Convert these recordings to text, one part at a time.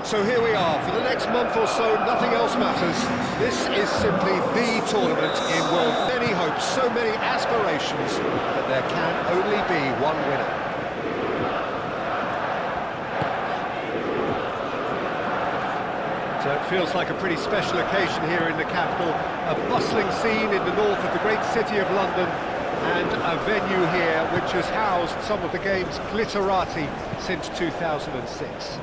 So here we are, for the next month or so, nothing else matters. This is simply the tournament in world. Many hopes, so many aspirations, but there can only be one winner. So it feels like a pretty special occasion here in the capital, a bustling scene in the north of the great city of London, and a venue here which has housed some of the game's glitterati since 2006.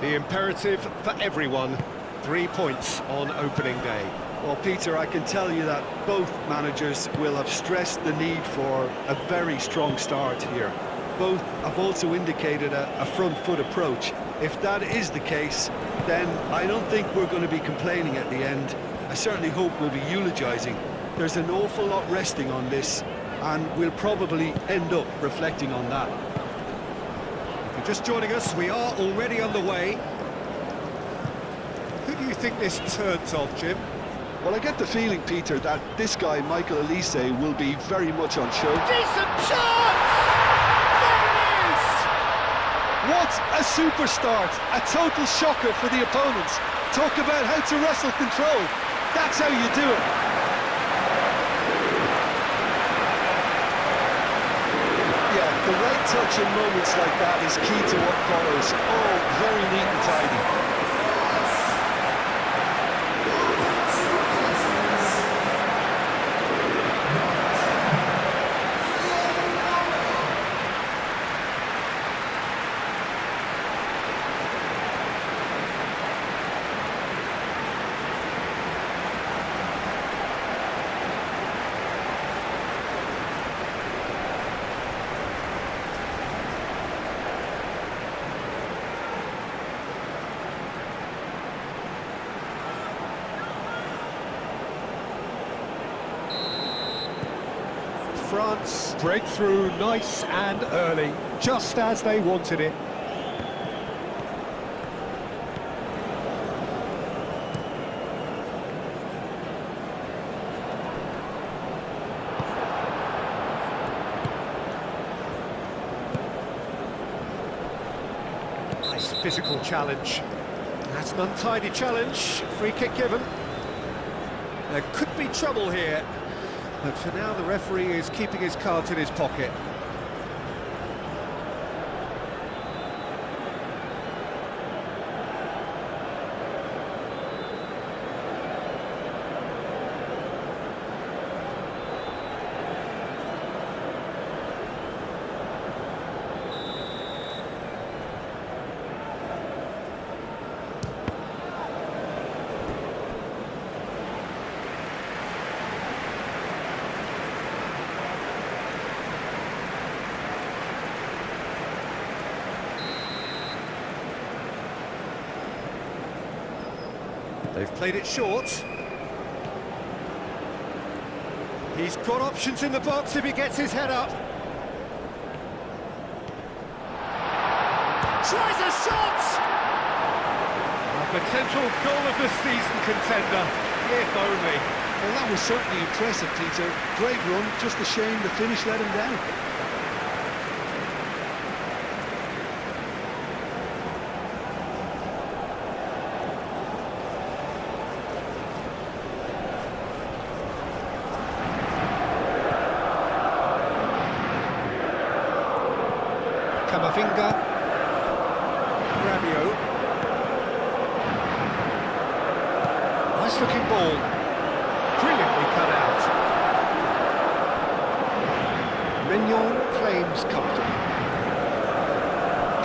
The imperative for everyone, 3 points on opening day. Well, Peter, I can tell you that both managers will have stressed the need for a very strong start here. Both have also indicated a front foot approach. If that is the case, then I don't think we're going to be complaining at the end. I certainly hope we'll be eulogising. There's an awful lot resting on this, and we'll probably end up reflecting on that. If you're just joining us, we are already underway. Who do you think this turns on, Jim? Well, I get the feeling, Peter, that this guy, Michael Elise, will be very much on show. Decent chance! There it is! What a super start! A total shocker for the opponents. Talk about how to wrestle control. That's how you do it. Yeah, the right touch in moments like that is key to what follows. All very neat and tidy. France break through nice and early, just as they wanted it. Nice physical challenge. That's an untidy challenge. Free kick given. There could be trouble here. But for now, the referee is keeping his cards in his pocket. They've played it short. He's got options in the box if he gets his head up. Tries a shot! A potential goal of the season contender, if only. Well, that was certainly impressive, Peter. Great run, just a shame the finish let him down. Camavinga, Rabiot. Nice looking ball, brilliantly cut out. Mignon claims comfortably.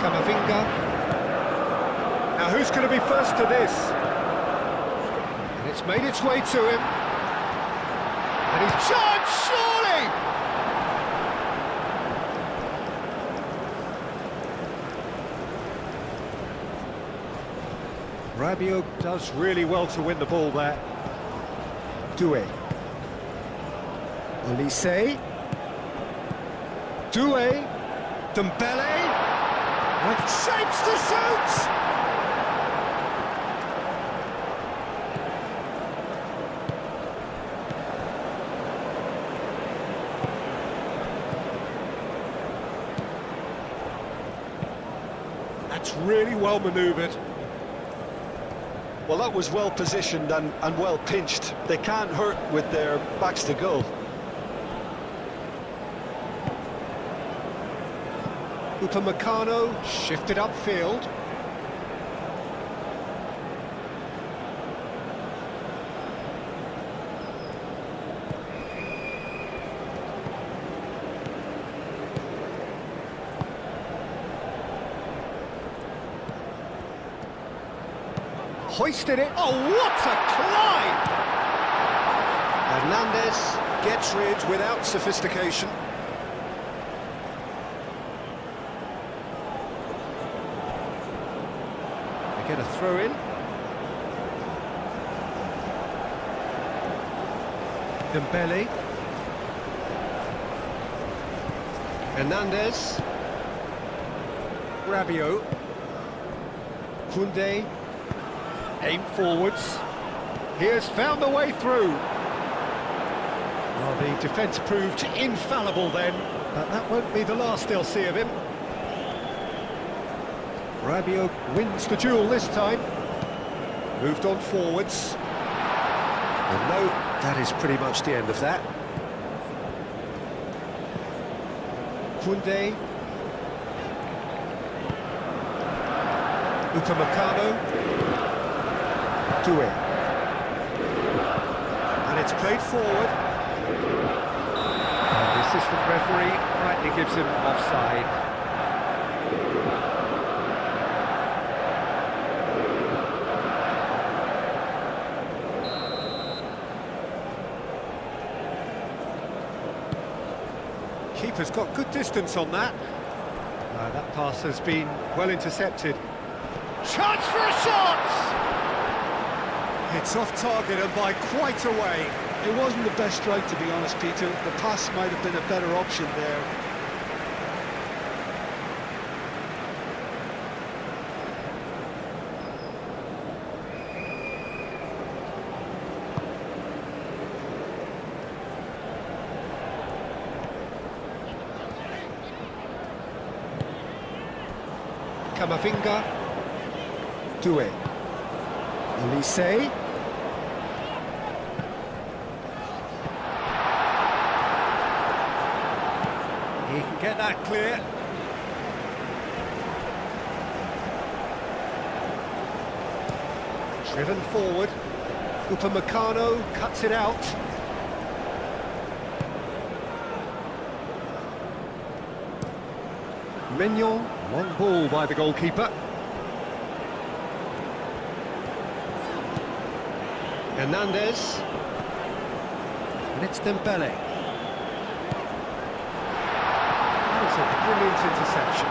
Camavinga. Now who's going to be first to this? And it's made its way to him. And he's charged, surely! Rabiot does really well to win the ball there. Doué. Olise. Doué. Dembele. With shapes to shoot! That's really well manoeuvred. Well, that was well positioned and well pinched. They can't hurt with their backs to goal. Upamecano shifted upfield. Hoisted it. Oh, what a climb! Hernandez gets rid without sophistication. They get a throw in. Dembele. Hernandez. Rabiot. Koundé. Aim forwards. He has found the way through. Well, the defence proved infallible then, but that won't be the last they'll see of him. Rabiot wins the duel this time. Moved on forwards. And no, that is pretty much the end of that. Koundé. Upamecano. To it. And it's played forward. And the assistant referee rightly gives him offside. Keeper's got good distance on that. That pass has been well intercepted. Chance for a shot! It's off target and by quite a way. It wasn't the best strike, to be honest, Peter. The pass might have been a better option there. Camavinga. Doué. Elise. He can get that clear. Driven forward. Upamecano cuts it out. Mignon, long ball by the goalkeeper. Hernandez. And it's Dembele. That was a brilliant interception.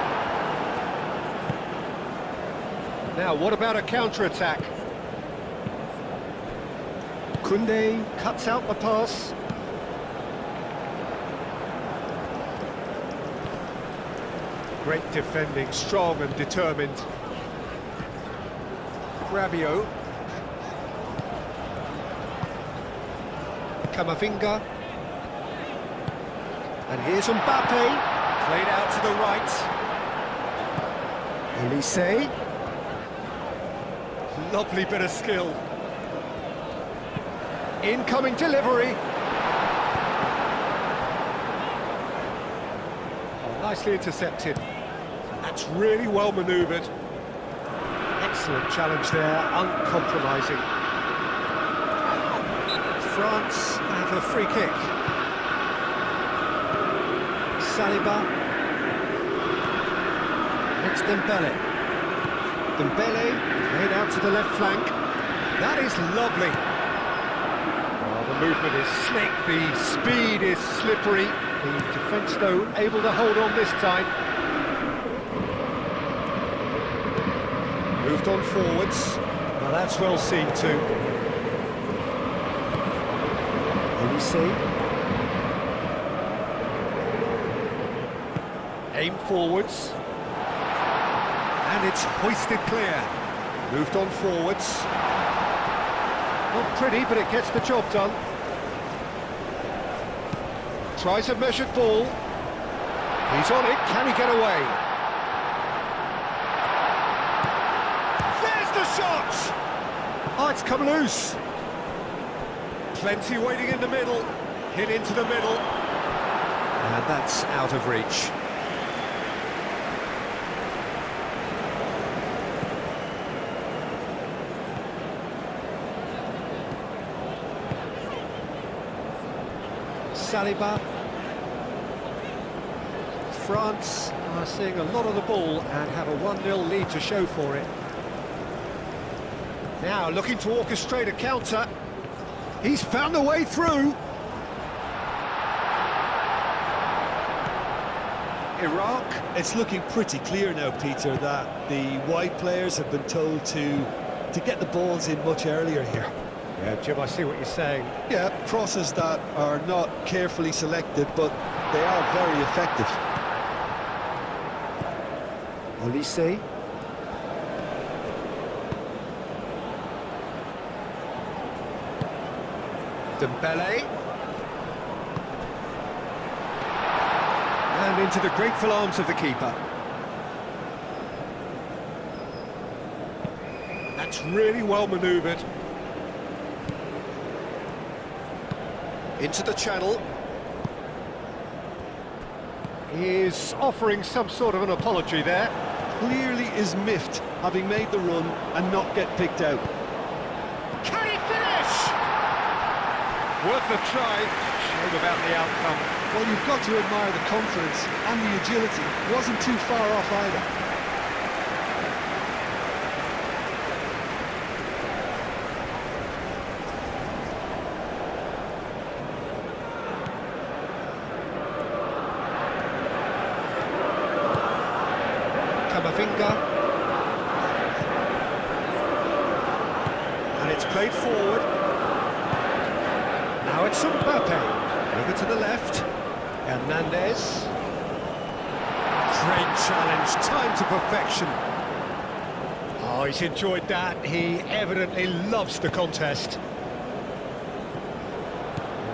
Now, what about a counter-attack? Koundé cuts out the pass. Great defending, strong and determined. Rabiot. Camavinga. And here's Mbappe. Played out to the right. Elise. Lovely bit of skill. Incoming delivery. Oh, nicely intercepted. That's really well manoeuvred. Excellent challenge there, uncompromising. France have a free kick. Saliba. It's Dembele. Dembele played out to the left flank. That is lovely. Well, the movement is slick, the speed is slippery. The defence, though, able to hold on this time. Moved on forwards. Well, that's well seen too. Elise. Aim forwards. And it's hoisted clear. Moved on forwards. Not pretty, but it gets the job done. Tries a measured ball. He's on it. Can he get away? shot! Oh, it's come loose. Plenty waiting in the middle. Hit into the middle. And that's out of reach. Saliba. France are seeing a lot of the ball and have a 1-0 lead to show for it. Now looking to orchestrate a counter. He's found a way through. Iraq. It's looking pretty clear now, Peter, that the wide players have been told to get the balls in much earlier here. Yeah, Jim, I see what you're saying. Yeah, crosses that are not carefully selected, but they are very effective. Olise. Dembele. And into the grateful arms of the keeper. That's really well manoeuvred. Into the channel. He's offering some sort of an apology there. Clearly is miffed, having made the run and not get picked out. Can he finish? Worth a try. Shame about the outcome. Well, you've got to admire the confidence and the agility. Wasn't too far off either. Camavinga. And it's played forward. Now it's Mbappe. Over to the left. Hernandez. Great challenge, time to perfection. Oh, he's enjoyed that. He evidently loves the contest.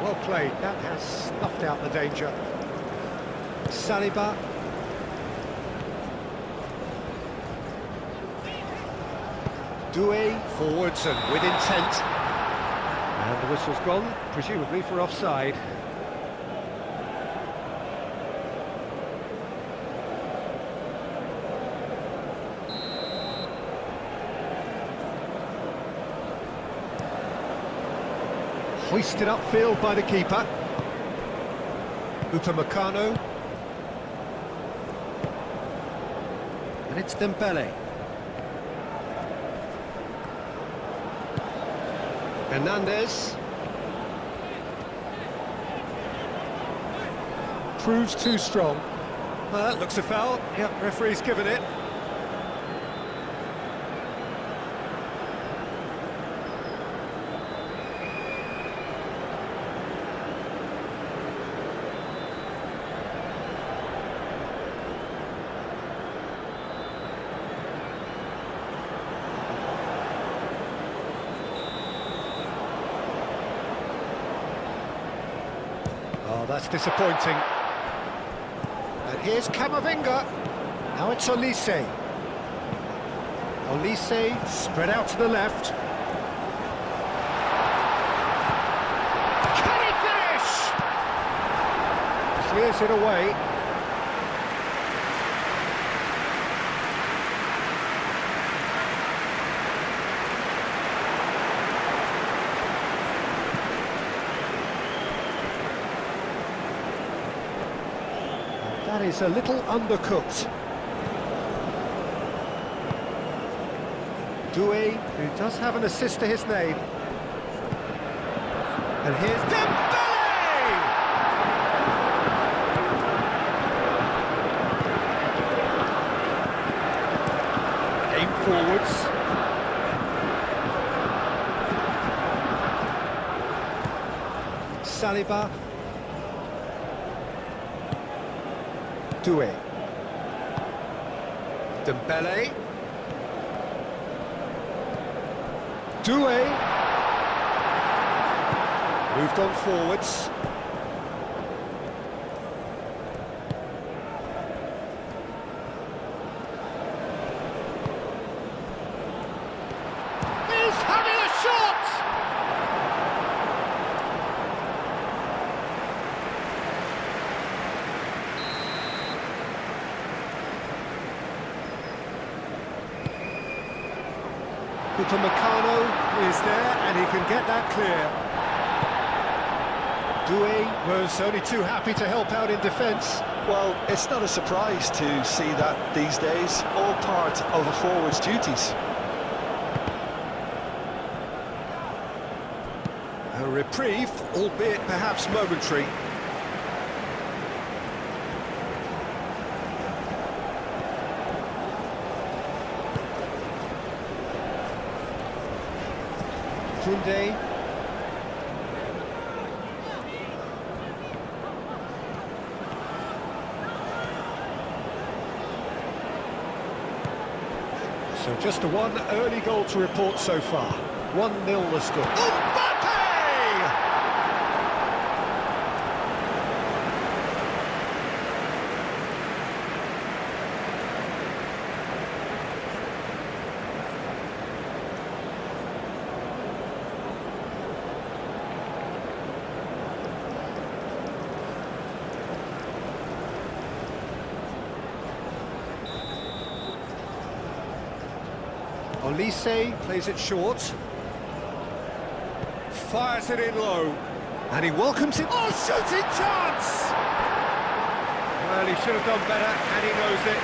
Well played, that has snuffed out the danger. Saliba. Doué forwards and with intent. And the whistle's gone, presumably for offside. Hoisted upfield by the keeper. Upamecano. And it's Dembele. Hernandez. Proves too strong. Well, that looks a foul. Yep, referee's given it. Oh, that's disappointing. And here's Camavinga. Now it's Olise. Olise spread out to the left. Can he finish? Clears it away. That is a little undercooked. Doué, who does have an assist to his name. And here's Dembele! Game forwards. Saliba. Doué. Dembele. Doué. Moved on forwards. He's having a shot! Upamecano is there and he can get that clear. Doué was only too happy to help out in defence. Well, it's not a surprise to see that these days, all part of a forward's duties. A reprieve, albeit perhaps momentary. Koundé. So just the one early goal to report so far. 1-0 the score. Mbappe! Olise plays it short. Fires it in low. And he welcomes it. Oh, shooting chance! Well, he should have done better, and he knows it.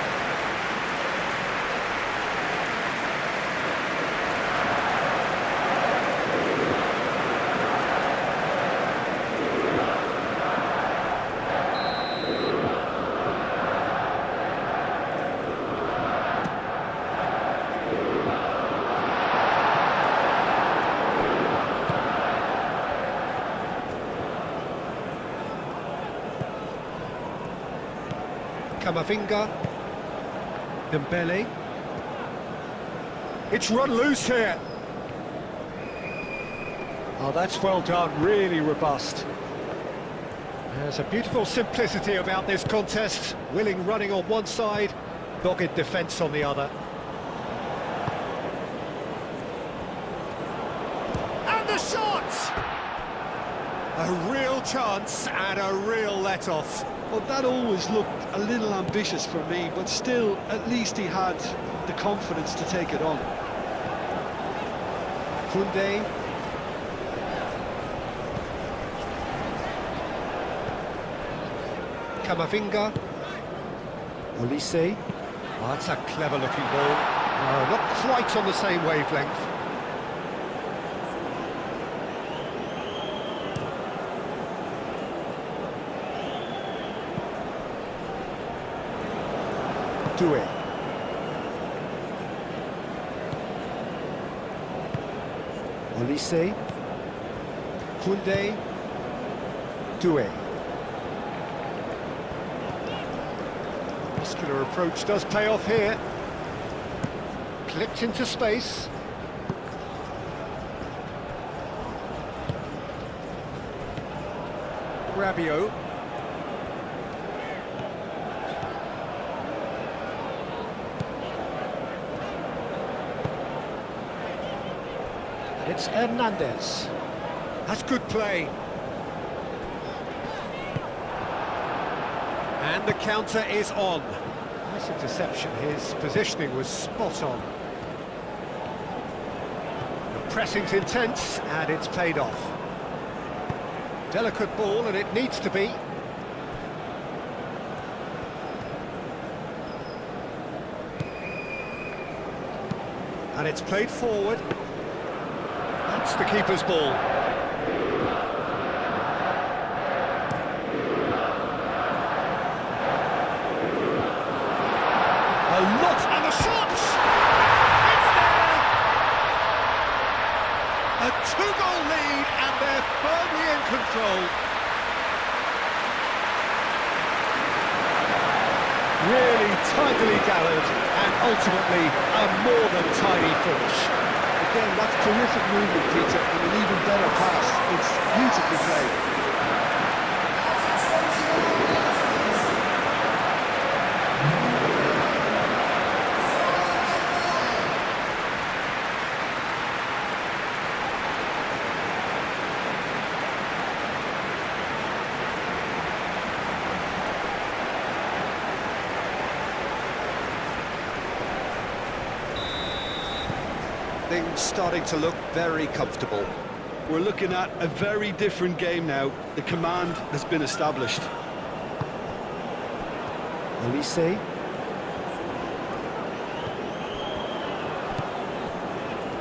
Camavinga, Dembele. It's run loose here. Oh, that's well done, really robust. There's a beautiful simplicity about this contest. Willing running on one side, dogged defence on the other. And the shot! A real chance and a real let-off. Well, that always looked a little ambitious for me, but still, at least he had the confidence to take it on. Koundé. Camavinga. Olise. Oh, that's a clever-looking ball. Oh, not quite on the same wavelength. Doué. Olise. Koundé. Doué. Muscular approach does pay off here. Clipped into space. Rabiot. It's Hernandez. That's good play. And the counter is on. Nice interception. His positioning was spot on. The pressing's intense, and it's played off. Delicate ball, and it needs to be. And it's played forward. That's the keeper's ball. A lot, and the shot! It's there! A two-goal lead, and they're firmly in control. Really tidily gathered, and ultimately a more than tidy finish. Again, that's terrific movement, Peter, and an even better pass. It's beautifully played. Things starting to look very comfortable. We're looking at a very different game now. The command has been established. Olise.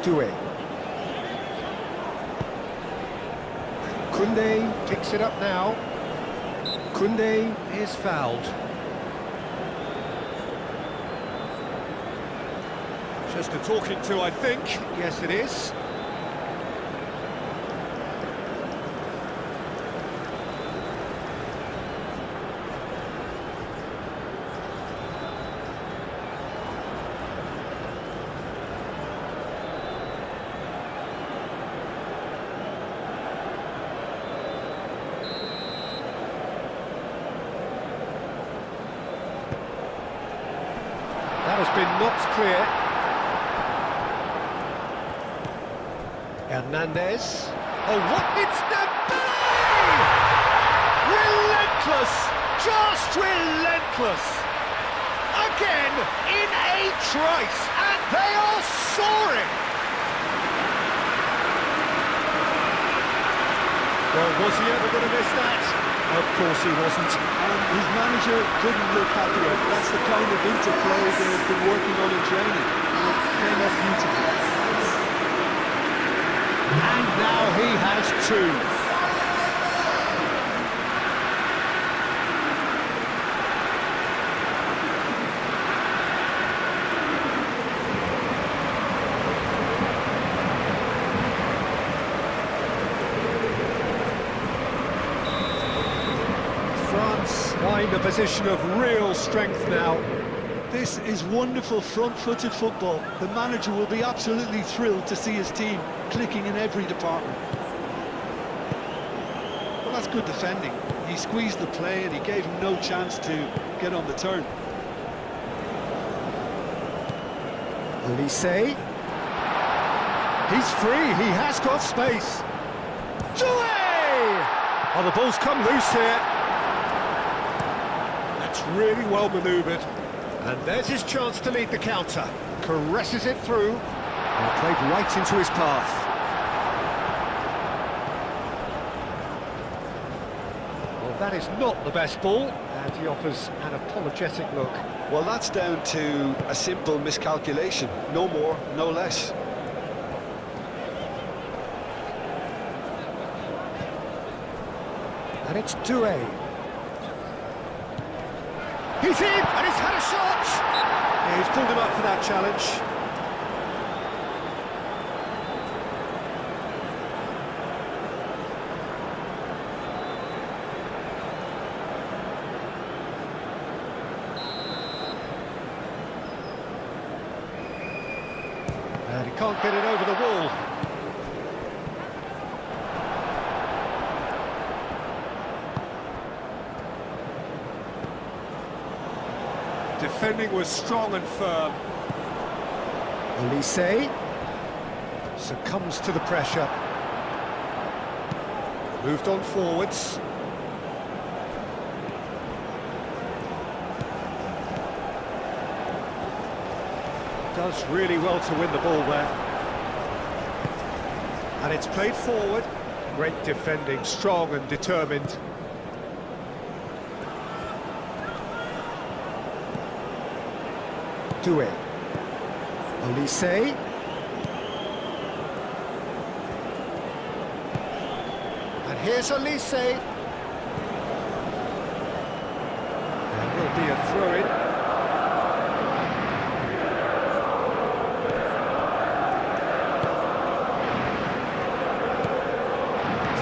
Doué. Koundé picks it up now. Koundé is fouled. Just a talking to, I think. Yes, it is. That has been knocked clear. Hernandez. Oh, what? It's Dembele! Relentless! Just relentless! Again, in a trice, and they are soaring! Well, was he ever going to miss that? Of course he wasn't. And his manager couldn't look happier. That's the kind of interplay they've been working on in training. And it came off beautifully. And now he has two. France find a position of real strength now. This is wonderful front-footed football. The manager will be absolutely thrilled to see his team clicking in every department. Well, that's good defending. He squeezed the play and he gave him no chance to get on the turn. Olise. He's free, he has got space. Doué! Oh, the ball's come loose here. That's really well manoeuvred. And there's his chance to lead the counter. Caresses it through. And played right into his path. Well, that is not the best ball. And he offers an apologetic look. Well, that's down to a simple miscalculation. No more, no less. And it's Doué. He's in, and he's had a shot! Yeah, he's pulled him up for that challenge. And he can't get it over the wall. Defending was strong and firm. Olise succumbs to the pressure. Moved on forwards. Does really well to win the ball there. And it's played forward. Great defending, strong and determined. Doué. Olise. And here's Olise. And will be a throw-in.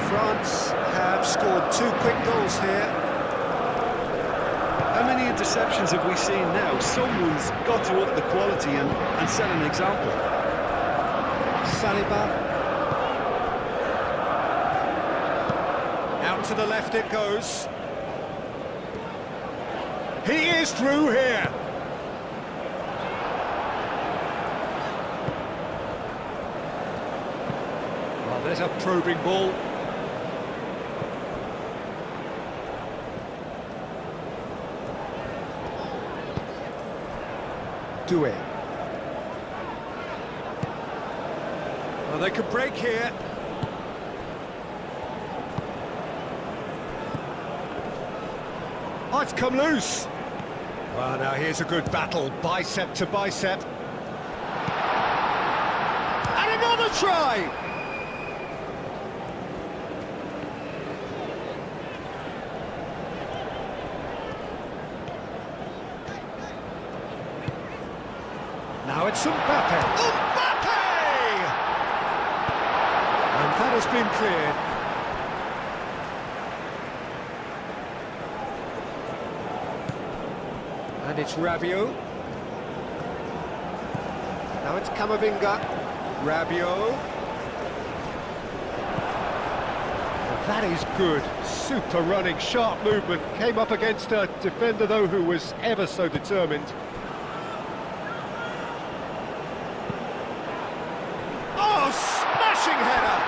France have scored 2 quick goals here. How many interceptions have we seen now? Someone's got to up the quality and set an example. Saliba. Out to the left it goes. He is through here. Well, there's a probing ball. Doué. Well, they could break here. Oh, it's come loose. Well, now here's a good battle, bicep to bicep. And another try! Now it's Mbappe. Mbappe! And that has been cleared. And it's Rabiot. Now it's Camavinga. Rabiot. And that is good. Super running, sharp movement. Came up against a defender, though, who was ever so determined. Oh, smashing header!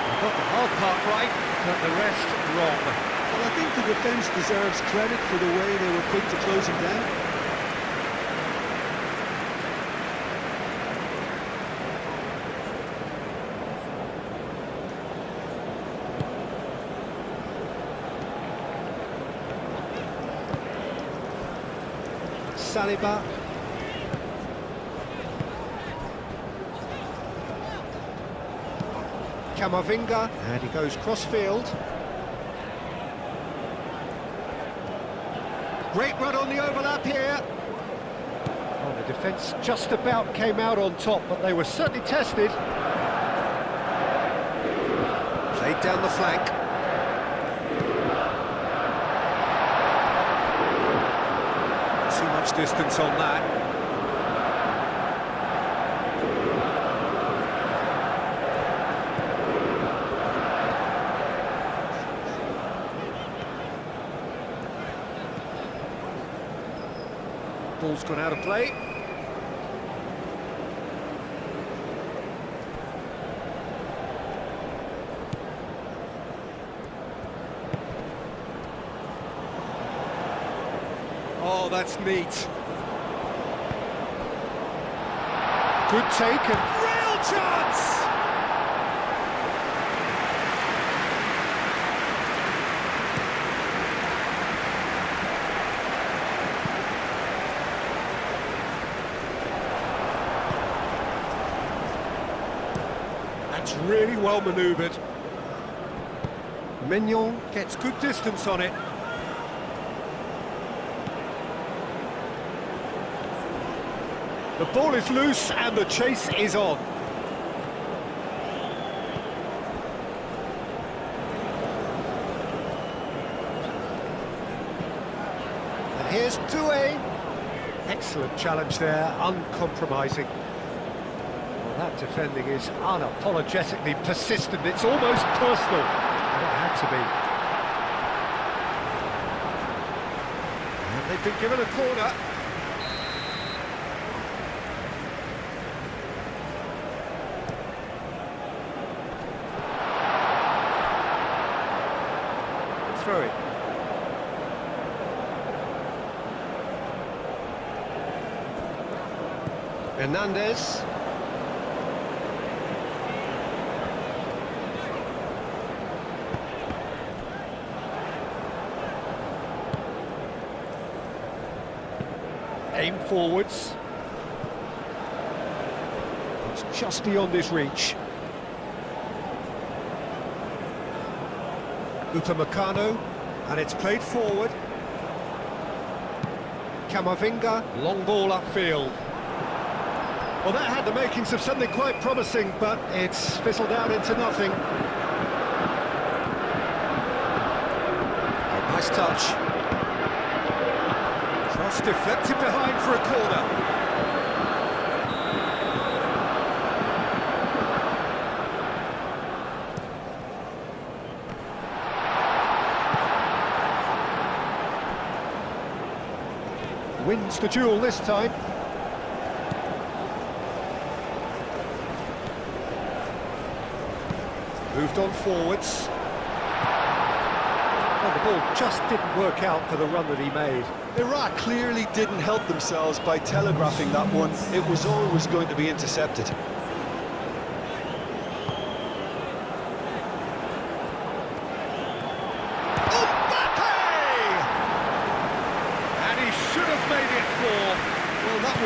He got the hard part right, but the rest wrong. Well, I think the defence deserves credit for the way they were quick to close him down. Saliba. Camavinga, and he goes cross-field. Great run on the overlap here. Oh, the defence just about came out on top, but they were certainly tested. Played down the flank. Too much distance on that. Ball's gone out of play. Oh, that's neat. Good take and real chance! That's really well manoeuvred. Mignon gets good distance on it. The ball is loose and the chase is on. And here's Doué. Excellent challenge there, uncompromising. Well, that defending is unapologetically persistent. It's almost personal. And it had to be. And they've been given a corner. Throw it. Hernandez. Aim forwards. It's just beyond his reach. Upamecano, and it's played forward. Camavinga, long ball upfield. Well, that had the makings of something quite promising, but it's fizzled out into nothing. Oh, nice touch. Cross deflected behind for a corner. Wins the duel this time. Moved on forwards. Well, the ball just didn't work out for the run that he made. Iraq clearly didn't help themselves by telegraphing that one. It was always going to be intercepted.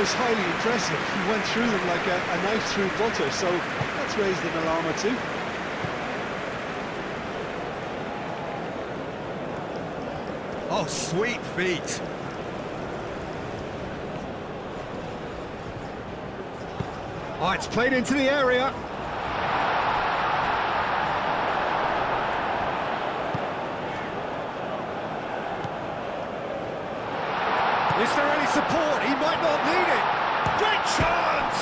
was highly impressive. He went through them like a knife through butter, so that's raised an alarm or two. Oh, sweet feet. Oh, it's played into the area. Is there any support? He might not need it. Great chance!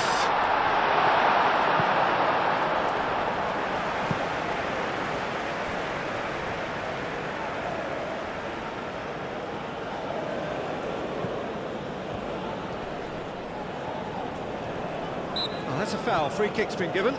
Oh, that's a foul. Free kick's been given.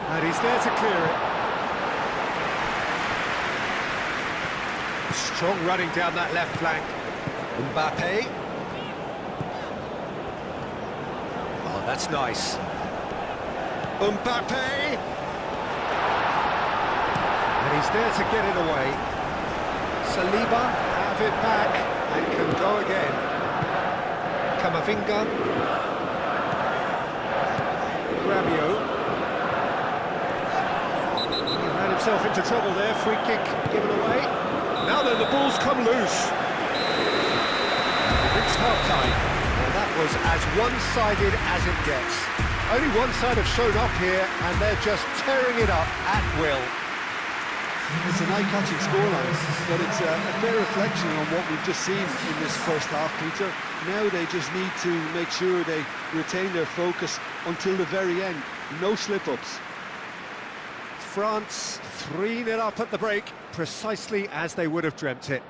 And he's there to clear it. Strong running down that left flank. Mbappe. Oh, that's nice. Mbappe! And he's there to get it away. Saliba have it back and can go again. Camavinga. Rabiot. He ran himself into trouble there. Free kick given away. Now then, the ball's come loose. Reached half-time, and that was as one-sided as it gets. Only one side have shown up here, and they're just tearing it up at will. It's an eye-catching scoreline, but it's a fair reflection on what we've just seen in this first half, Peter. Now they just need to make sure they retain their focus until the very end. No slip-ups. France 3-0 up at the break, precisely as they would have dreamt it.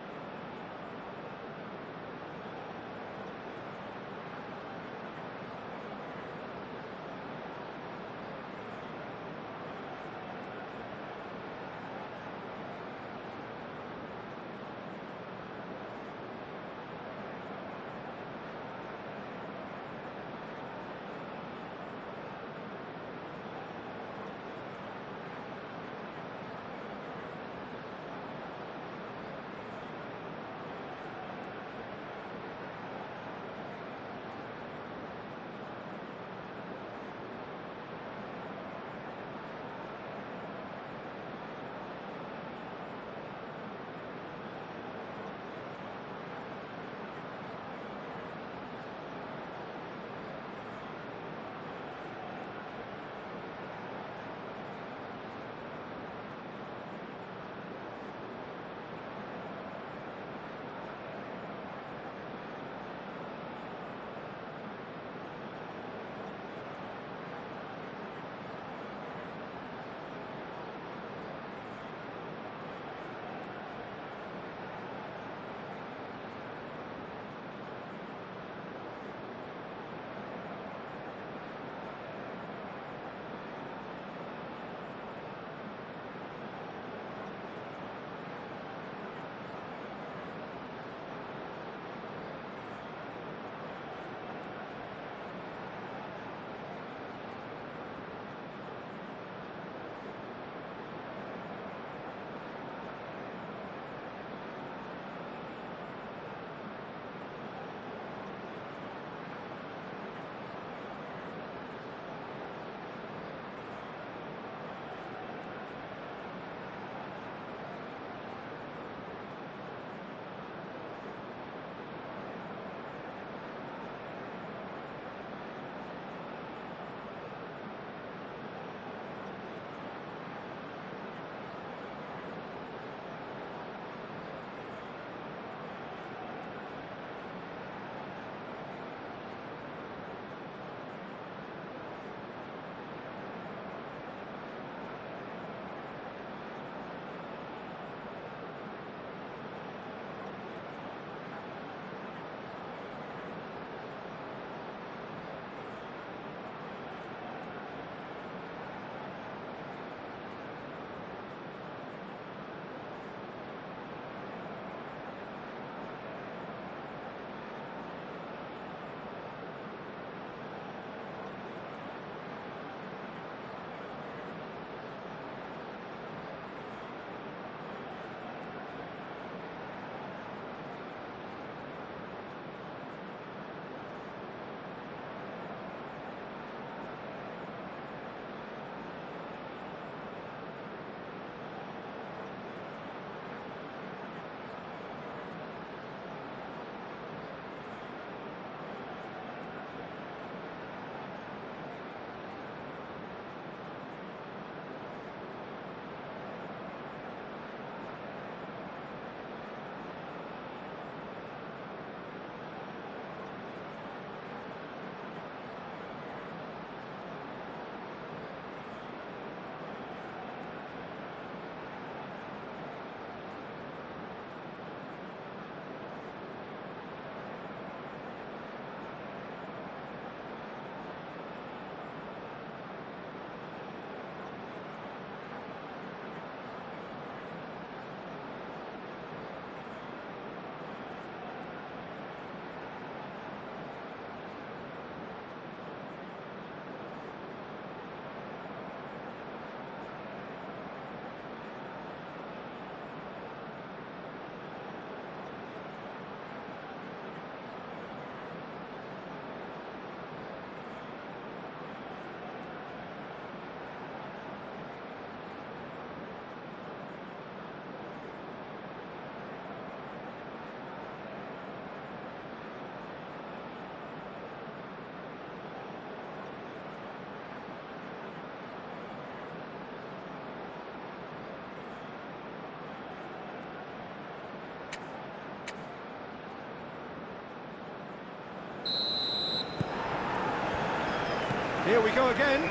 Here we go again.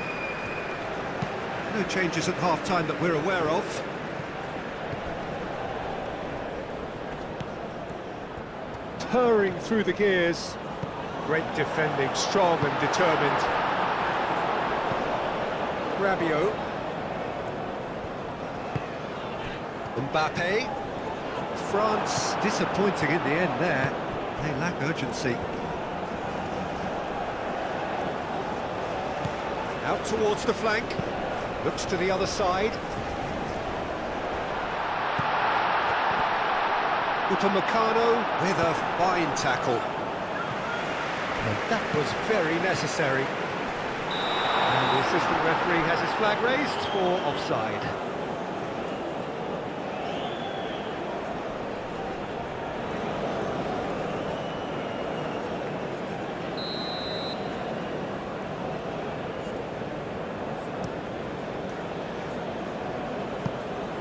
No changes at half-time that we're aware of. Purring through the gears. Great defending, strong and determined. Rabiot. Mbappe. France disappointing in the end there. They lack urgency. Out towards the flank. Looks to the other side. Upamecano with a fine tackle. And that was very necessary. And the assistant referee has his flag raised for offside.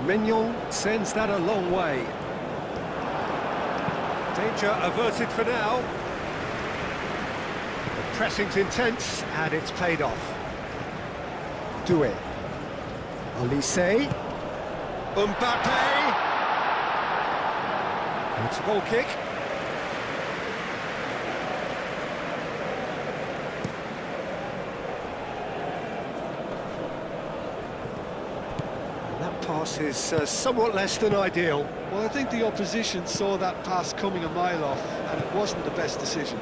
Mignon sends that a long way. Danger averted for now. The pressing's intense and it's paid off. Doué. Olise. Mbappe. It's a goal kick. Pass is somewhat less than ideal. Well, I think the opposition saw that pass coming a mile off, and it wasn't the best decision.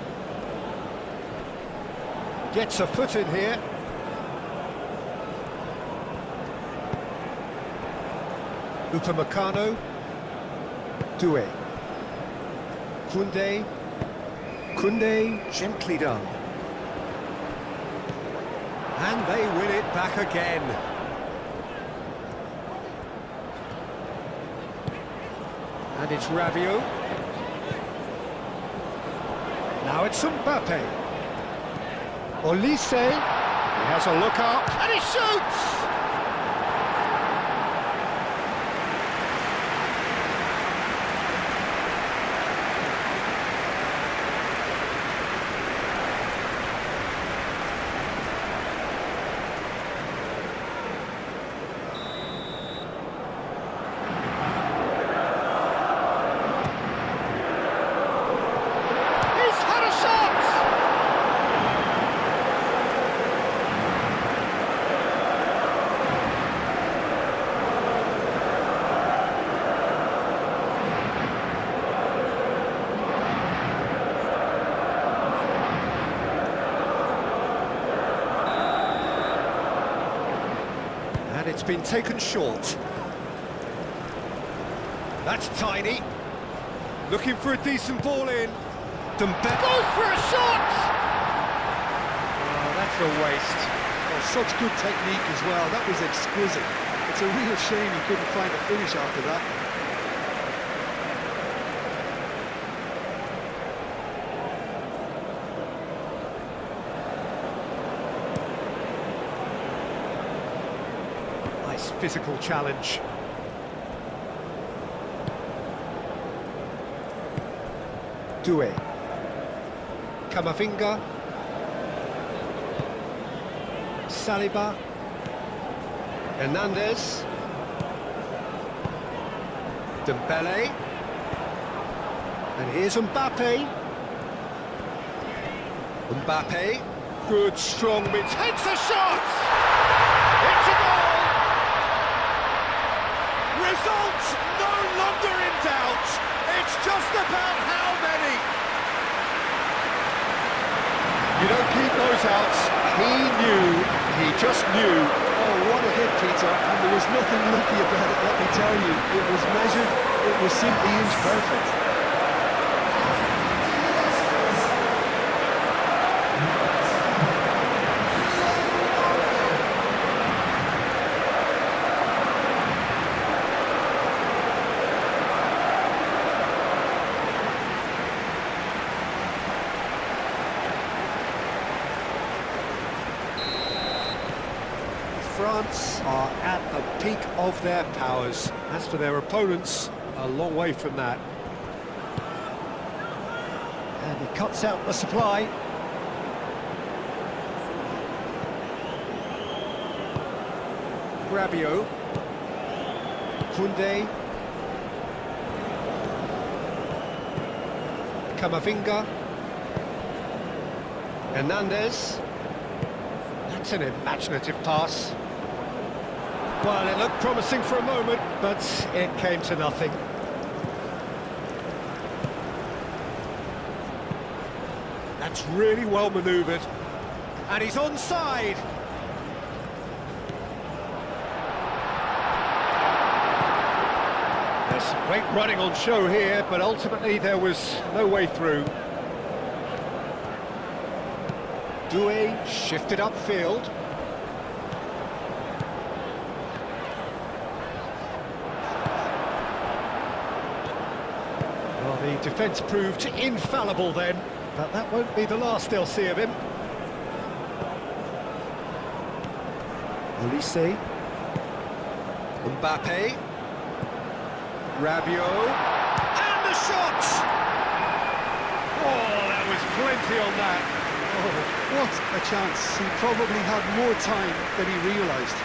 Gets a foot in here. Upamecano. Doué. Koundé. Koundé, gently done. And they win it back again. And it's Rabiot. Now it's Mbappe. Olise. He has a look up and he shoots! And it's been taken short. That's tiny. Looking for a decent ball in. Dembele goes for a shot! Oh, that's a waste. Oh, such good technique as well. That was exquisite. It's a real shame he couldn't find a finish after that. Nice physical challenge. Doué. Camavinga. Saliba. Hernandez. Dembele. And here's Mbappe. Mbappe. Good, strong mid. Takes a shot! It's a goal! Results no longer in doubt. It's just about how many. You don't keep those outs. He just knew. Oh, what a hit, Peter, and there was nothing lucky about it, let me tell you. It was measured, it was simply inch perfect. France are at the peak of their powers. As for their opponents, a long way from that. And he cuts out the supply. Rabiot. Koundé. Camavinga. Hernandez. That's an imaginative pass. Well, it looked promising for a moment, but it came to nothing. That's really well manoeuvred. And he's onside. There's some great running on show here, but ultimately there was no way through. Doué shifted upfield. Well, the defence proved infallible then, but that won't be the last they'll see of him. Olise. Mbappe. Rabiot. And the shot! Oh, there was plenty on that. Oh, what a chance. He probably had more time than he realised.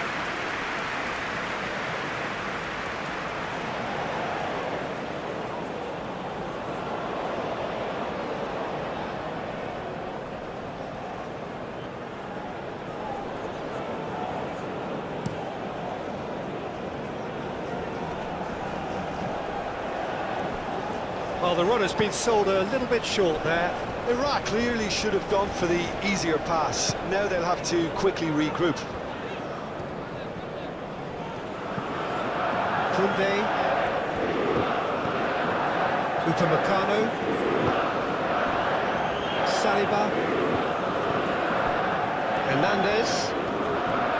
Well, the run has been sold a little bit short there. Iraq clearly should have gone for the easier pass. Now they'll have to quickly regroup. Koundé. Upamecano. Saliba. Hernandez.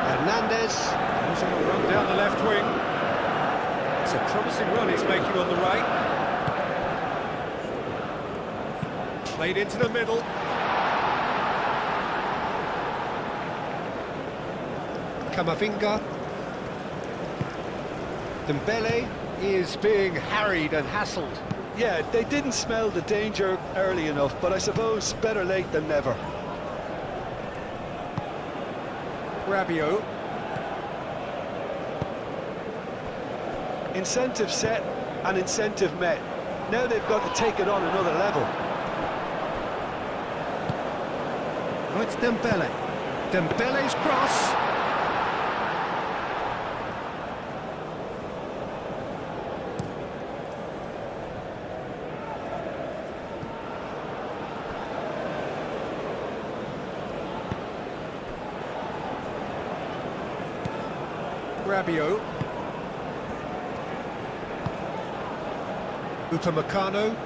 Hernandez. He's on a run down the left wing. It's a promising run he's making on the right. Played into the middle. Camavinga. Dembele is being harried and hassled. Yeah, they didn't smell the danger early enough, but I suppose better late than never. Rabiot. Incentive set and incentive met. Now they've got to take it on another level. Oh, it's Dembele. Dembele's cross. Rabiot. Upamecano.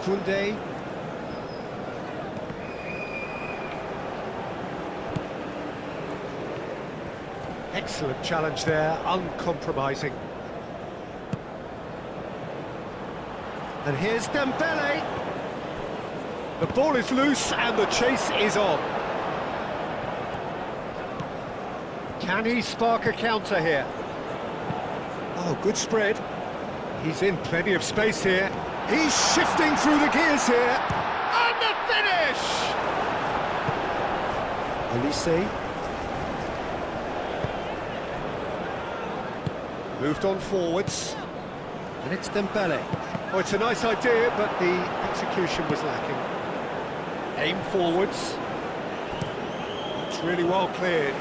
Koundé. Excellent challenge there, uncompromising. And here's Dembele. The ball is loose and the chase is on. Can he spark a counter here? Oh, good spread. He's in plenty of space here. He's shifting through the gears here. And the finish! Olise. Moved on forwards. And it's Dembele. Oh, it's a nice idea, but the execution was lacking. Aim forwards. It's really well cleared.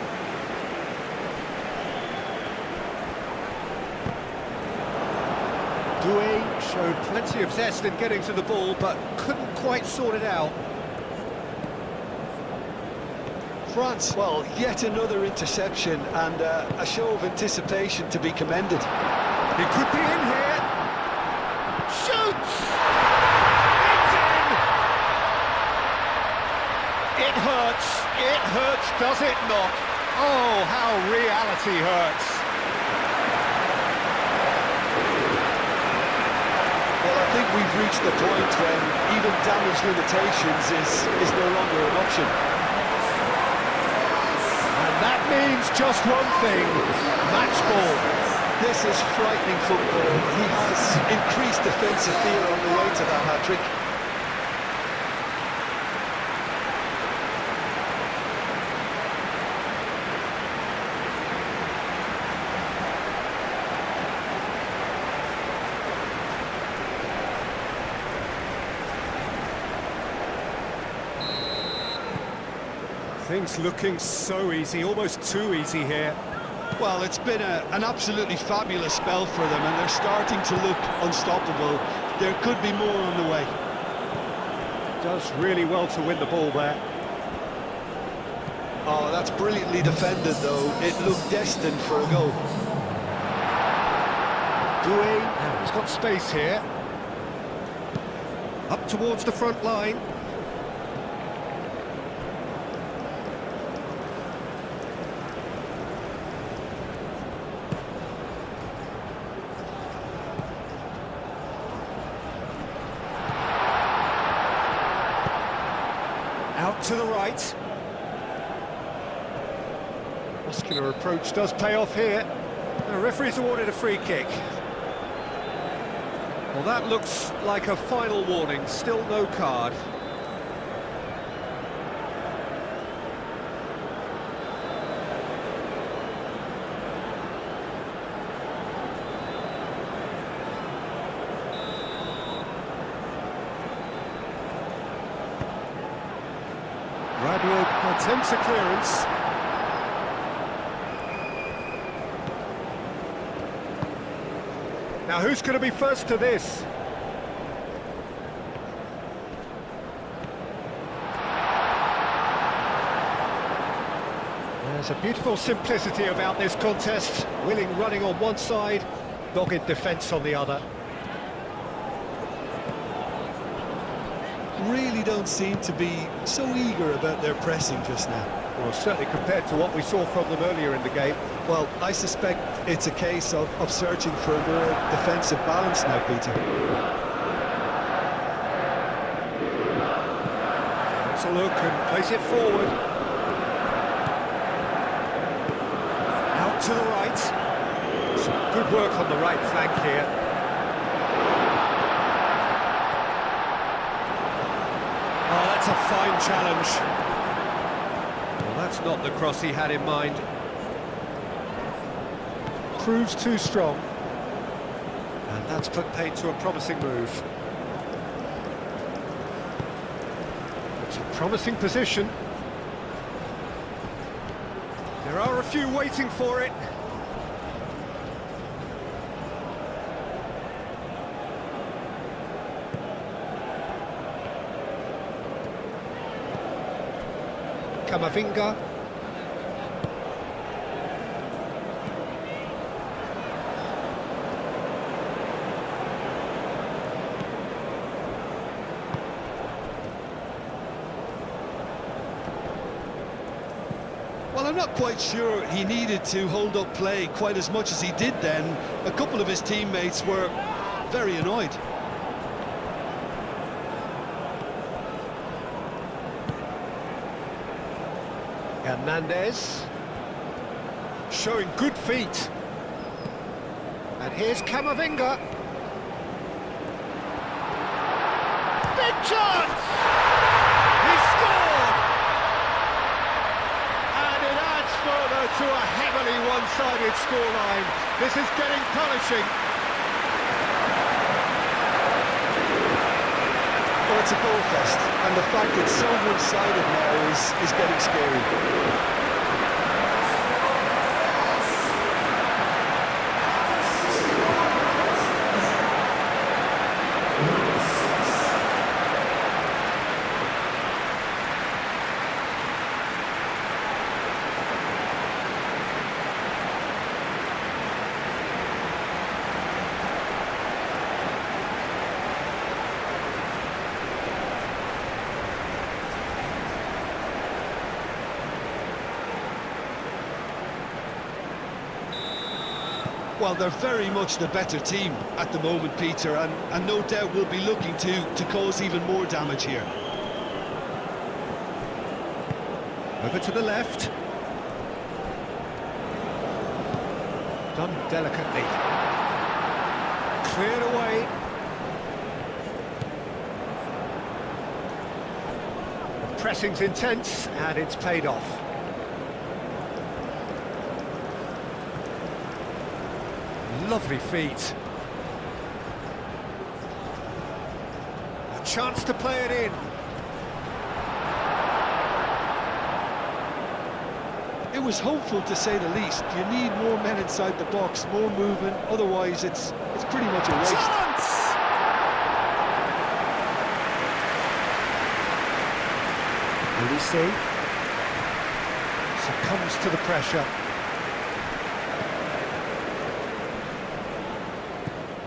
Doué showed plenty of zest in getting to the ball, but couldn't quite sort it out. France, well, yet another interception and a show of anticipation to be commended. He could be in here. Shoots! It's in! It hurts. It hurts, does it not? Oh, how reality hurts. Well, I think we've reached the point when even damage limitations is no longer an option. And that means just one thing, match ball. This is frightening football. He has increased defensive fear on the way to that hat-trick. Things looking so easy, almost too easy here. Well, it's been an absolutely fabulous spell for them, and they're starting to look unstoppable. There could be more on the way. Does really well to win the ball there. Oh, that's brilliantly defended, though. It looked destined for a goal. Doué, now he's got space here. Up towards the front line. Out to the right. Muscular approach does pay off here. The referee's awarded a free kick. Well, that looks like a final warning, still no card. Rabiot attempts a clearance. Now, who's going to be first to this? There's a beautiful simplicity about this contest. Willing running on one side, dogged defence on the other. Really don't seem to be so eager about their pressing just now. Well, certainly compared to what we saw from them earlier in the game. Well, I suspect it's a case of searching for a more defensive balance now, Peter. Let's a look and place it forward. Out to the right. Some good work on the right flank here. Oh, that's a fine challenge. Well, that's not the cross he had in mind. Proves too strong. And that's put paid to a promising move. It's a promising position. There are a few waiting for it. Camavinga. Well, I'm not quite sure he needed to hold up play quite as much as he did then. A couple of his teammates were very annoyed. Hernandez. Showing good feet. And here's Camavinga. Big chance! He scored! And it adds further to a heavily one-sided scoreline. This is getting punishing. Well, it's a goal fest, and the fact it's so one-sided now is getting scary. Well, they're very much the better team at the moment, Peter, and no doubt will be looking to cause even more damage here. Over to the left. Done delicately. Cleared away. The pressing's intense, and it's paid off. Lovely feet. A chance to play it in. was hopeful, to say the least. You need more men inside the box, more movement, otherwise it's pretty much a waste. Chance! Elise succumbs to the pressure.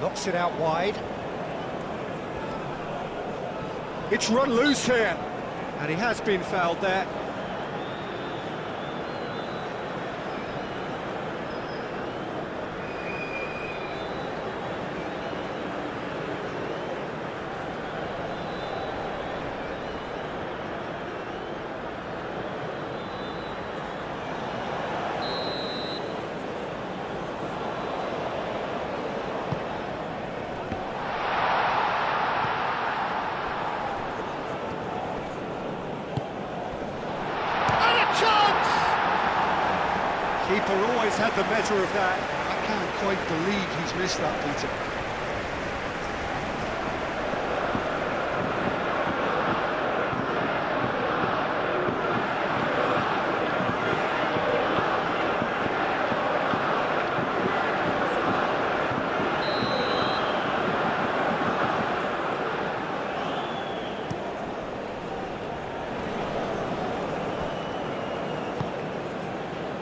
Knocks it out wide. It's run loose here. And he has been fouled there. Keeper always had the measure of that. I can't quite believe he's missed that, Peter.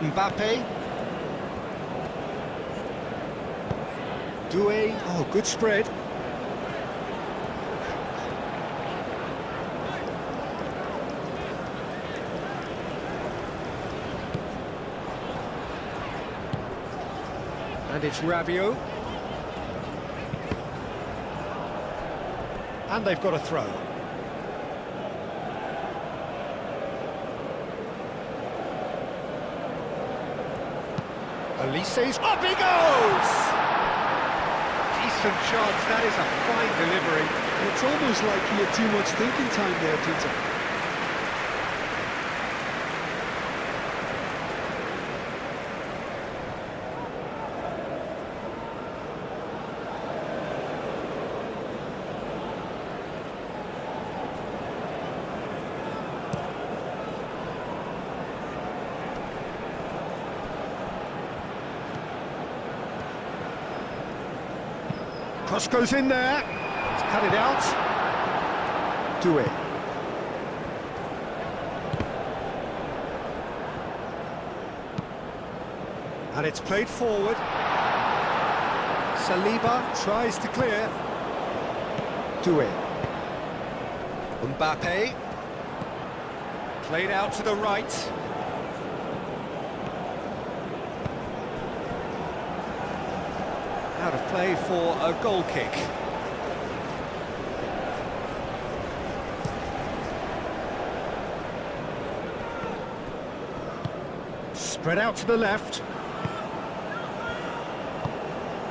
Mbappe. Doué. Oh, good spread. And it's Rabiot. And they've got a throw. Elise's up he goes! Decent chance, that is a fine delivery. It's almost like he had too much thinking time there, Peter. Cross goes in there. He's cut it out. Doué. And it's played forward. Saliba tries to clear. Doué. Mbappe. Played out to the right. Out of play for a goal kick. Spread out to the left.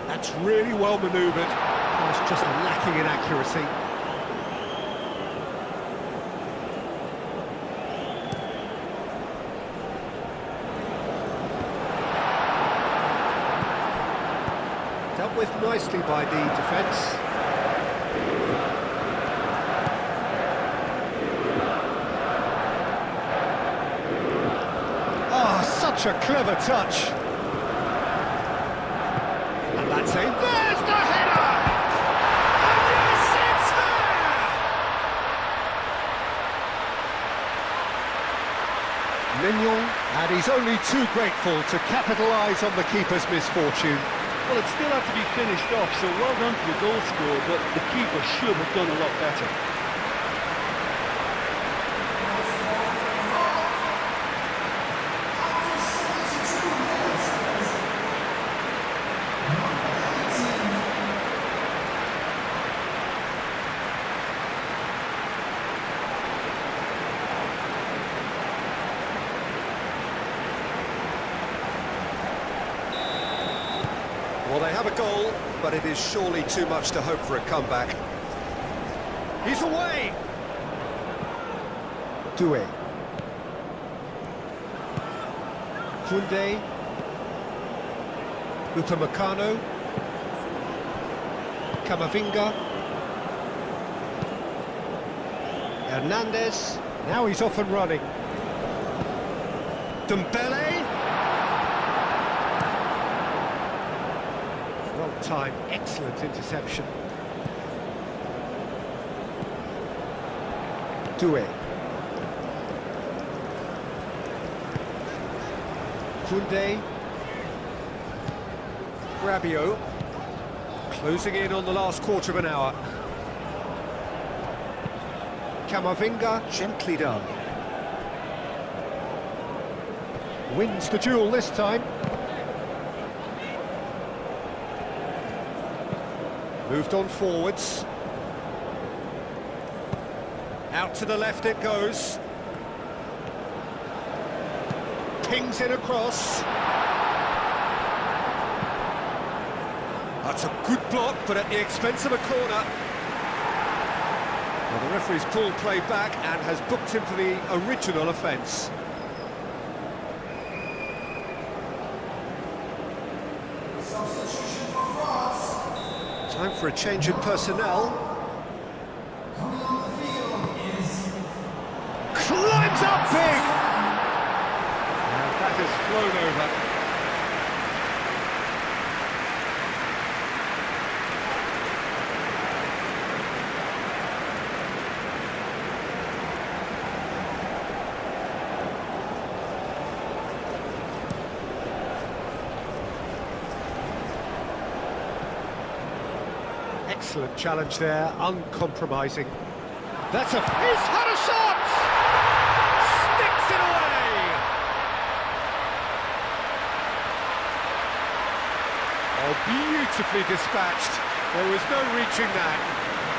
That's really well manoeuvred. Oh, it's just lacking in accuracy. Dealt with nicely by the defence. Oh, such a clever touch. And that's it. There's the header! And yes, it's there! Mignon, and he's only too grateful to capitalise on the keeper's misfortune. Well, it still had to be finished off, so well done to the goal scorer, but the keeper should have done a lot better. Well, they have a goal, but it is surely too much to hope for a comeback. He's away! Doué. Koundé. Upamecano. Camavinga. Hernandez. Now he's off and running. Dembele. time. Excellent interception. Doué. Koundé. Rabiot. Closing in on the last quarter of an hour. Camavinga, gently done. Wins the duel this time. Moved on forwards. Out to the left it goes. Pings it across. That's a good block, but at the expense of a corner. Well, the referee's pulled play back and has booked him for the original offence. Time for a change in personnel. Climbs up big! And that has flown over. Excellent challenge there, uncompromising. That's he's had a shot! Sticks it away! Oh, beautifully dispatched. There was no reaching that.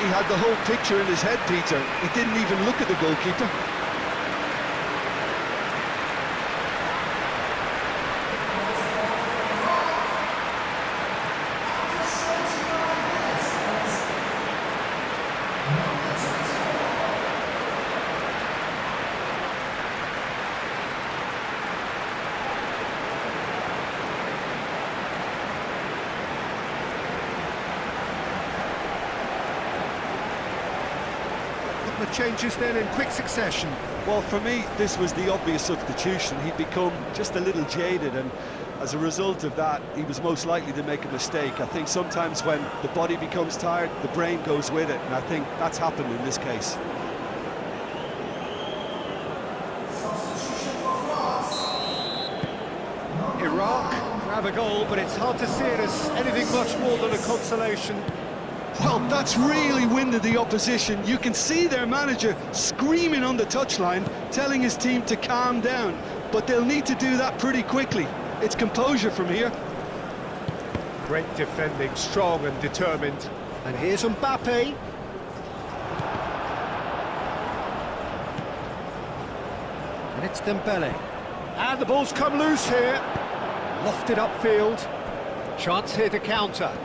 He had the whole picture in his head, Peter. He didn't even look at the goalkeeper. The changes then in quick succession. Well, for me, this was the obvious substitution. He'd become just a little jaded, and as a result of that, he was most likely to make a mistake. I think sometimes when the body becomes tired, the brain goes with it, and I think that's happened in this case. Iraq grab a goal, but it's hard to see it as anything much more than a consolation. Well, that's really winded the opposition. You can see their manager screaming on the touchline, telling his team to calm down. But they'll need to do that pretty quickly. It's composure from here. Great defending, strong and determined. And here's Mbappe. And it's Dembele. And the ball's come loose here. Lofted upfield. Chance here to counter.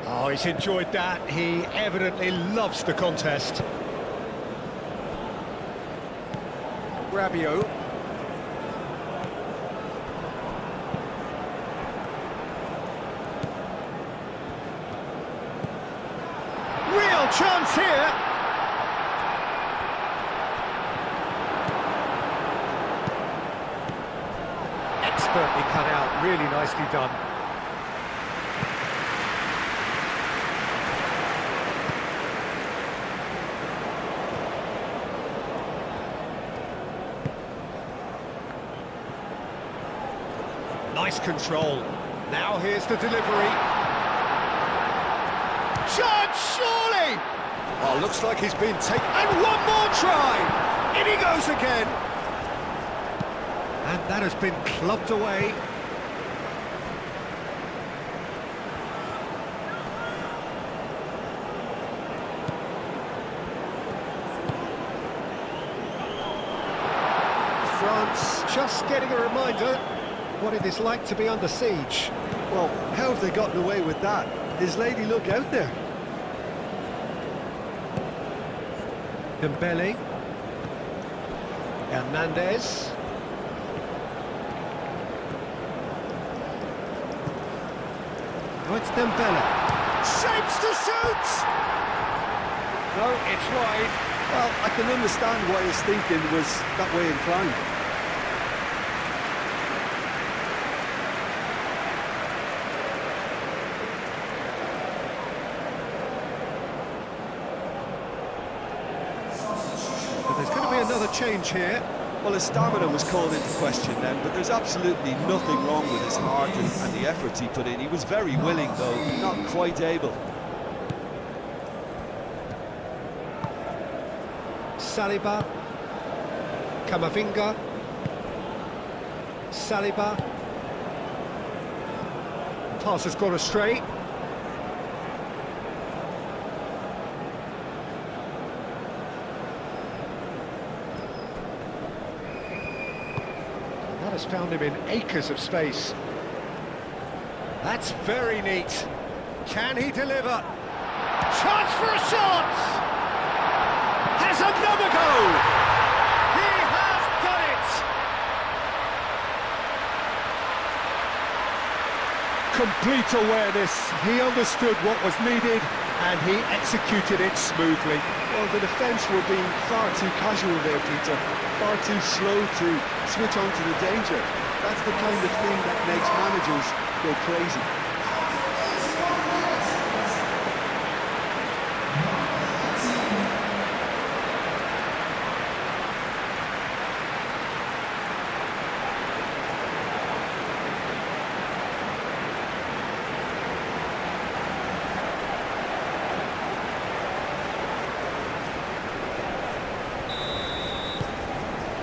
Oh, he's enjoyed that. He evidently loves the contest. Rabiot. Real chance here. Expertly cut out, really nicely done. Nice control. Now here's the delivery. Chance, surely! Oh, looks like he's been taken. And one more try! In he goes again. And that has been clubbed away. France just getting a reminder what it is like to be under siege. Well, how have they gotten away with that? His lady look out there. Dembele. Hernandez. Oh, it's Dembele. Shapes to shoot! No, it's wide. Well, I can understand why his thinking was that way inclined. But there's going to be another change here. Well, his stamina was called into question then, but there's absolutely nothing wrong with his heart and the efforts he put in. He was very willing, though, not quite able. Saliba, Camavinga, Saliba. Pass has gone astray. That has found him in acres of space. That's very neat. Can he deliver? Chance for a shot! Has another goal! He has done it! Complete awareness. He understood what was needed and he executed it smoothly. Well, the defence were being far too casual there, Peter. Far too slow to switch on to the danger. That's the kind of thing that makes managers go crazy.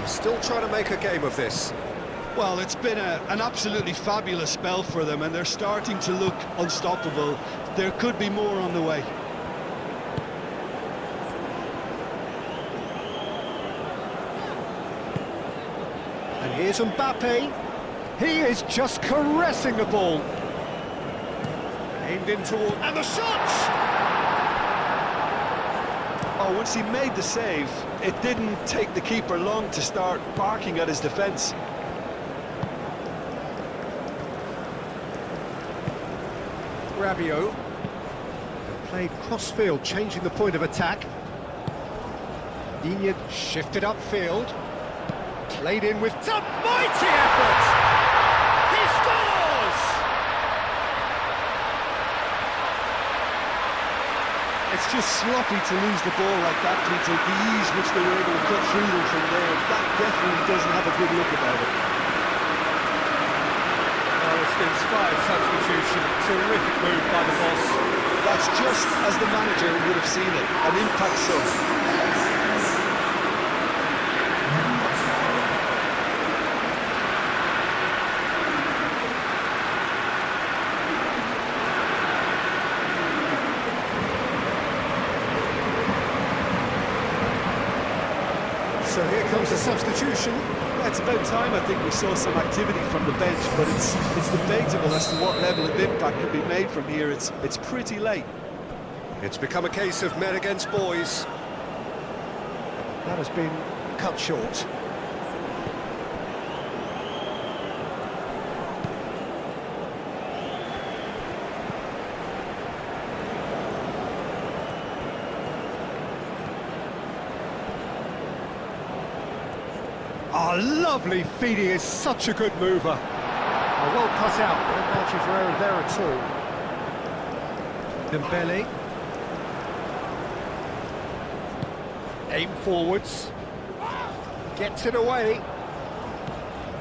Still trying to make a game of this. Well, it's been an absolutely fabulous spell for them, and they're starting to look unstoppable. There could be more on the way. And here's Mbappe. He is just caressing the ball. Aimed in toward... And the shot! Oh, once he made the save, it didn't take the keeper long to start barking at his defence. Rabiot. Played cross-field, changing the point of attack. Digne shifted upfield. Played in with a mighty effort! He scores! It's just sloppy to lose the ball like that, Peter. The ease which they were able to cut through them from there, that definitely doesn't have a good look about it. Oh, it's an inspired substitution. Terrific move by the boss. That's just as the manager would have seen it, an impact sub. So here comes a substitution. Yeah, it's about time I think we saw some activity from the bench, but it's debatable as to what level of impact can be made from here. It's pretty late. It's become a case of men against boys. That has been cut short. Oh, lovely feed. He is such a good mover. Oh, well cut out. No margin for error there at all. Dembele. Aim forwards. Gets it away.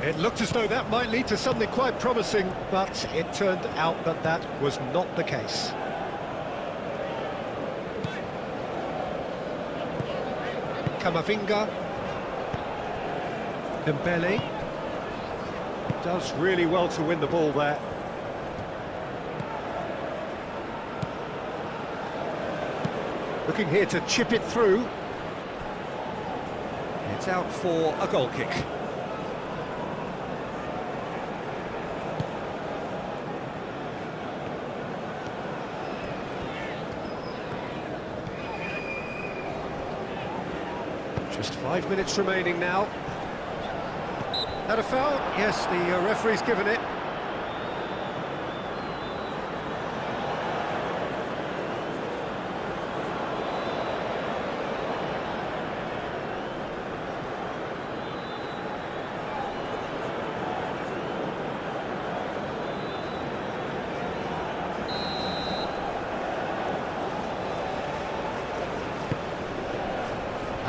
It looked as though that might lead to something quite promising, but it turned out that that was not the case. Camavinga. Dembele does really well to win the ball there. Looking here to chip it through. It's out for a goal kick. Just 5 minutes remaining now. That a foul? Yes, the referee's given it.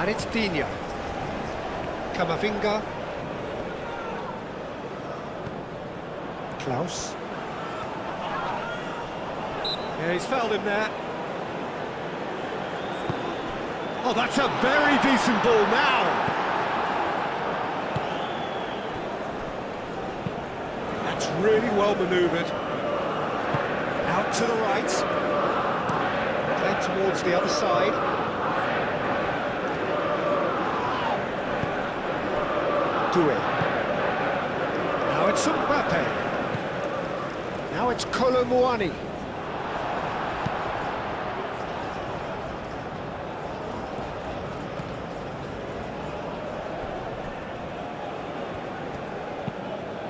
And it's Dina. Kamavinga. Klaus. Yeah, he's fouled him there. Oh, that's a very decent ball now. That's really well manoeuvred. Out to the right. Played towards the other side. Doué. Now it's Mbappe. Now it's Colomouani.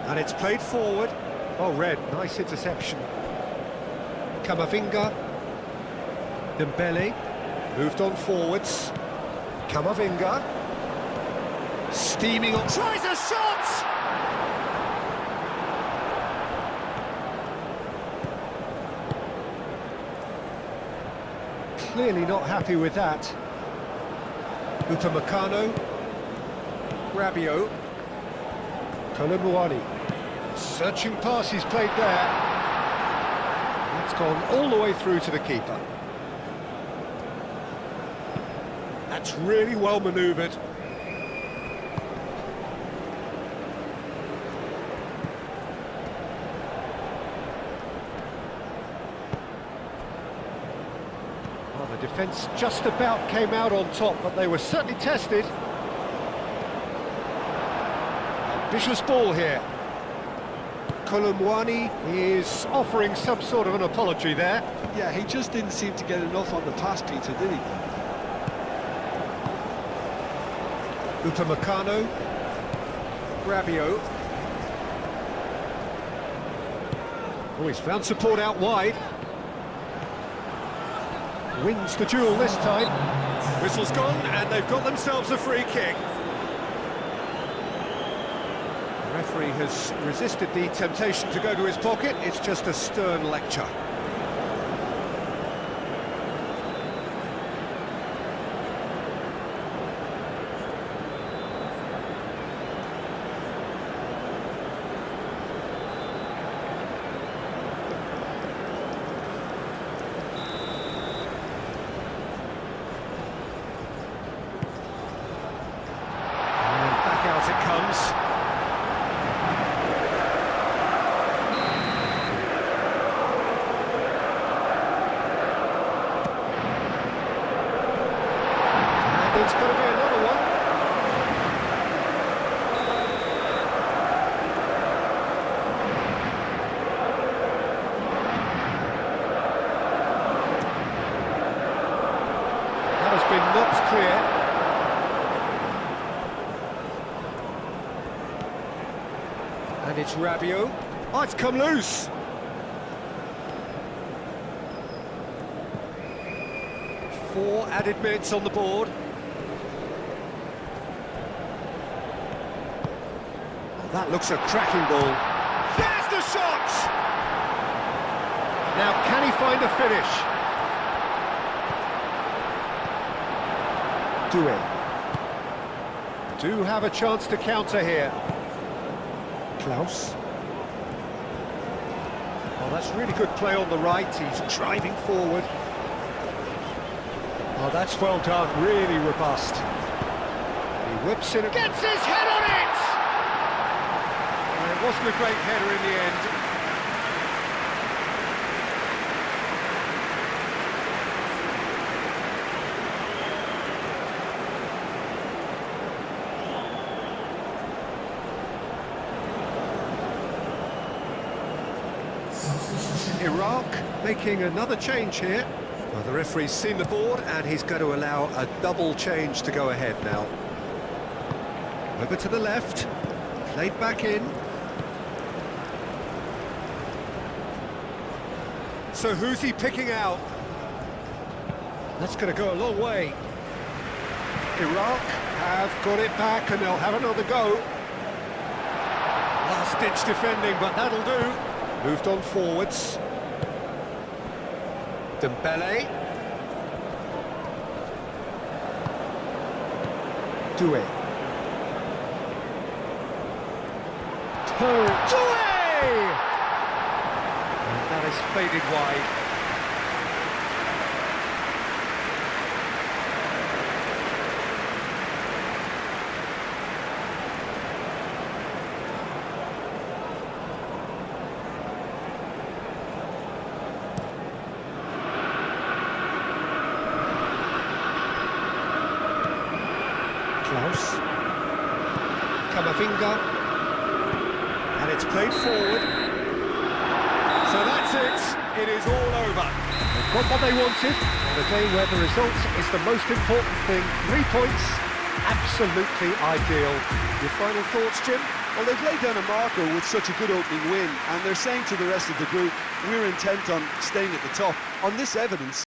And it's played forward. Oh, Red, nice interception. Kamavinga. Dembele. Moved on forwards. Kamavinga. Steaming on. Tries a shot! Clearly not happy with that. Upamecano. Rabiot. Colomouani. Searching pass he's played there. That's gone all the way through to the keeper. That's really well manoeuvred. Well, the defence just about came out on top, but they were certainly tested. Ambitious ball here. Colomouani is offering some sort of an apology there. Yeah, he just didn't seem to get enough on the pass, Peter, did he? Upamecano. Rabiot. Oh, he's found support out wide. Wins the duel this time. Whistle's gone, and they've got themselves a free kick. The referee has resisted the temptation to go to his pocket. It's just a stern lecture. And back out it comes. It's going to be another one. That has been knocked clear. And it's Rabiot. Oh, it's come loose. Four added minutes on the board. That looks a cracking ball. There's the shot! Now, can he find a finish? Doué. Do have a chance to counter here. Klaus. Oh, that's really good play on the right. He's driving forward. Oh, that's well done. Really robust. He whips in, gets his head on it! It wasn't a great header in the end. Iraq making another change here. Well, the referee's seen the board and he's going to allow a double change to go ahead now. Over to the left, played back in. So who's he picking out? That's going to go a long way. Iraq have got it back and they'll have another go. Last-ditch defending, but that'll do. Moved on forwards. Dembele. Doué. Doué! And that is faded wide. Klaus. Camavinga. And it's played forward. So that's it. It is all over. They've got what they wanted on a day where the result is the most important thing. 3 points, absolutely ideal. Your final thoughts, Jim? Well, they've laid down a marker with such a good opening win, and they're saying to the rest of the group, we're intent on staying at the top. On this evidence,